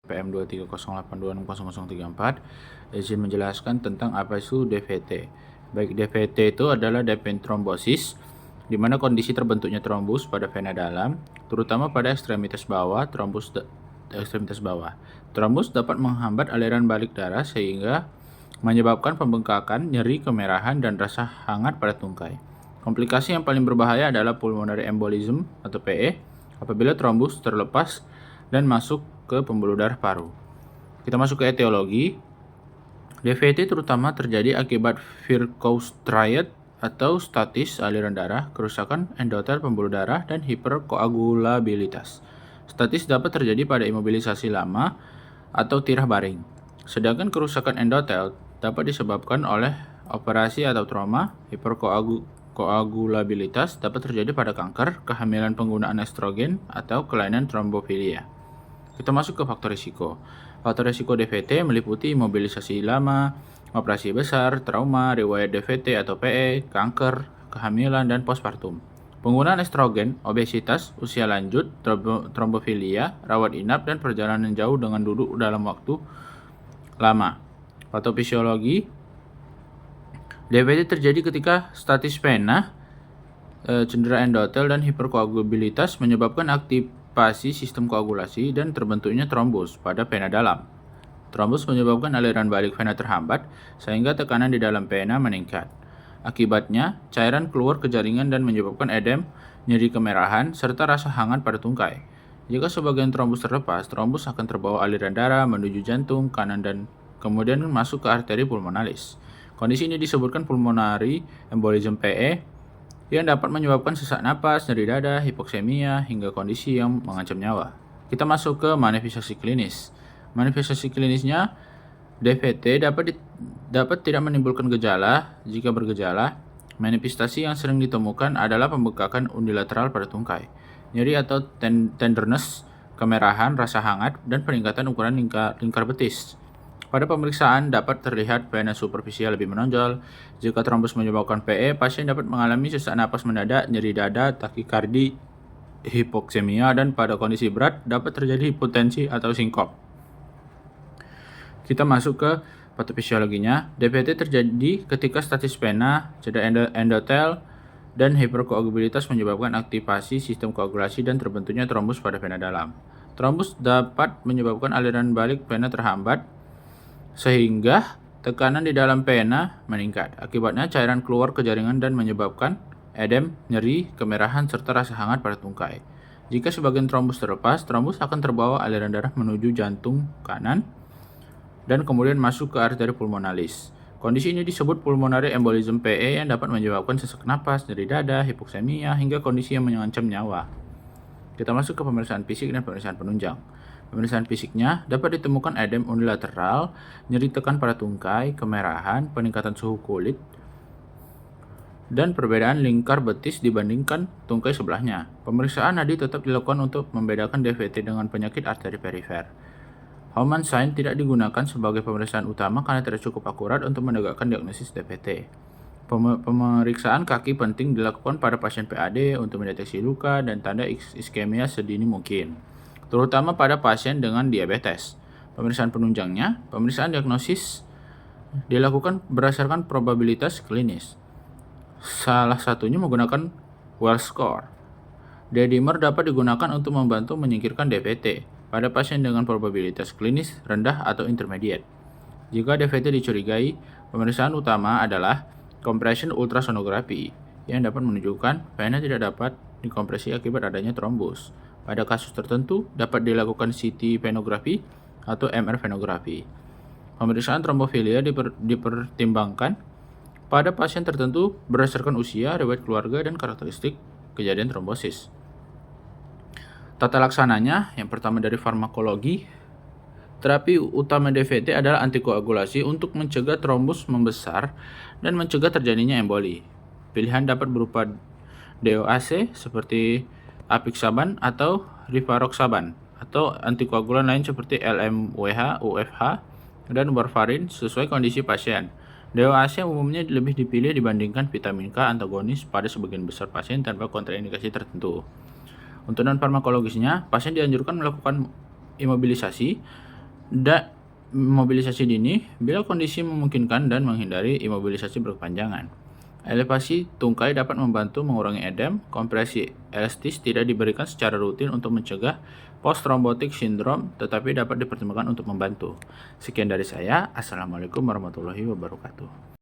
PM230826034 izin menjelaskan tentang apa itu DVT. Baik, DVT itu adalah defined thrombosis, di mana kondisi terbentuknya trombus pada vena dalam, terutama pada ekstremitas bawah. Trombus dapat menghambat aliran balik darah sehingga menyebabkan pembengkakan, nyeri, kemerahan, dan rasa hangat pada tungkai. Komplikasi yang paling berbahaya adalah pulmonary embolism atau PE apabila trombus terlepas dan masuk ke pembuluh darah paru. Kita masuk ke etiologi. DVT terutama terjadi akibat Virchow triad atau statis aliran darah, kerusakan endotel pembuluh darah, dan hiperkoagulabilitas. Statis dapat terjadi pada imobilisasi lama atau tirah baring. Sedangkan kerusakan endotel dapat disebabkan oleh operasi atau trauma. Hiperkoagulabilitas dapat terjadi pada kanker, kehamilan penggunaan estrogen, atau kelainan trombofilia. Kita masuk ke faktor risiko. Faktor risiko DVT meliputi imobilisasi lama, operasi besar, trauma, riwayat DVT atau PE, kanker, kehamilan, dan postpartum. Penggunaan estrogen, obesitas, usia lanjut, trombofilia, rawat inap, dan perjalanan jauh dengan duduk dalam waktu lama. Patofisiologi DVT terjadi ketika statis vena, cedera endotel, dan hiperkoagulabilitas menyebabkan aktivasi sistem koagulasi dan terbentuknya trombus pada vena dalam. Trombus menyebabkan aliran balik vena terhambat sehingga tekanan di dalam vena meningkat. Akibatnya, cairan keluar ke jaringan dan menyebabkan edem, nyeri kemerahan, serta rasa hangat pada tungkai. Jika sebagian trombus terlepas, trombus akan terbawa aliran darah menuju jantung kanan dan kemudian masuk ke arteri pulmonalis. Kondisi ini disebutkan pulmonary embolism PE yang dapat menyebabkan sesak napas, nyeri dada, hipoksemia, hingga kondisi yang mengancam nyawa. Kita masuk ke manifestasi klinis. Manifestasi klinisnya, DVT dapat tidak menimbulkan gejala. Jika bergejala, manifestasi yang sering ditemukan adalah pembengkakan unilateral pada tungkai, nyeri atau tenderness, kemerahan, rasa hangat, dan peningkatan ukuran lingkar betis. Pada pemeriksaan dapat terlihat vena superficial lebih menonjol. Jika trombus menyebabkan PE, pasien dapat mengalami sesak napas mendadak, nyeri dada, takikardi, hipoksemia, dan pada kondisi berat dapat terjadi hipotensi atau sinkop. Kita masuk ke patofisiologinya. DVT terjadi ketika statis vena, cedera endotel, dan hiperkoagulabilitas menyebabkan aktivasi sistem koagulasi dan terbentuknya trombus pada vena dalam. Trombus dapat menyebabkan aliran balik vena terhambat sehingga tekanan di dalam vena meningkat. Akibatnya cairan keluar ke jaringan dan menyebabkan edem, nyeri, kemerahan, serta rasa hangat pada tungkai. Jika sebagian trombus terlepas, trombus akan terbawa aliran darah menuju jantung kanan dan kemudian masuk ke arteri pulmonalis. Kondisi ini disebut pulmonary embolism PE yang dapat menyebabkan sesak napas, nyeri dada, hipoksemia, hingga kondisi yang mengancam nyawa. Kita masuk ke pemeriksaan fisik dan pemeriksaan penunjang. Pemeriksaan fisiknya dapat ditemukan edem unilateral, nyeri tekan pada tungkai, kemerahan, peningkatan suhu kulit, dan perbedaan lingkar betis dibandingkan tungkai sebelahnya. Pemeriksaan nadi tetap dilakukan untuk membedakan DVT dengan penyakit arteri perifer. Hoffman sign tidak digunakan sebagai pemeriksaan utama karena tidak cukup akurat untuk menegakkan diagnosis DVT. Pemeriksaan kaki penting dilakukan pada pasien PAD untuk mendeteksi luka dan tanda iskemia sedini mungkin, terutama pada pasien dengan diabetes. Pemeriksaan penunjangnya, pemeriksaan diagnosis dilakukan berdasarkan probabilitas klinis. Salah satunya menggunakan Wells score. D-dimer dapat digunakan untuk membantu menyingkirkan DVT pada pasien dengan probabilitas klinis rendah atau intermediate. Jika DVT dicurigai, pemeriksaan utama adalah compression ultrasonografi yang dapat menunjukkan vena tidak dapat dikompresi akibat adanya trombus. Pada kasus tertentu dapat dilakukan CT venografi atau MR venografi. Pemeriksaan trombofilia dipertimbangkan pada pasien tertentu berdasarkan usia, riwayat keluarga, dan karakteristik kejadian trombosis. Tata laksananya, yang pertama dari farmakologi. Terapi utama DVT adalah antikoagulasi untuk mencegah trombus membesar dan mencegah terjadinya emboli. Pilihan dapat berupa DOAC seperti apixaban atau rivaroxaban, atau antikoagulan lain seperti LMWH, UFH, dan warfarin sesuai kondisi pasien. DOAC umumnya lebih dipilih dibandingkan vitamin K antagonis pada sebagian besar pasien tanpa kontraindikasi tertentu. Untuk non-farmakologisnya, pasien dianjurkan melakukan imobilisasi Dan mobilisasi dini bila kondisi memungkinkan dan menghindari imobilisasi berkepanjangan. Elevasi tungkai dapat membantu mengurangi edem. Kompresi elastis tidak diberikan secara rutin untuk mencegah post-thrombotic syndrome, tetapi dapat dipertimbangkan untuk membantu. Sekian dari saya. Assalamualaikum warahmatullahi wabarakatuh.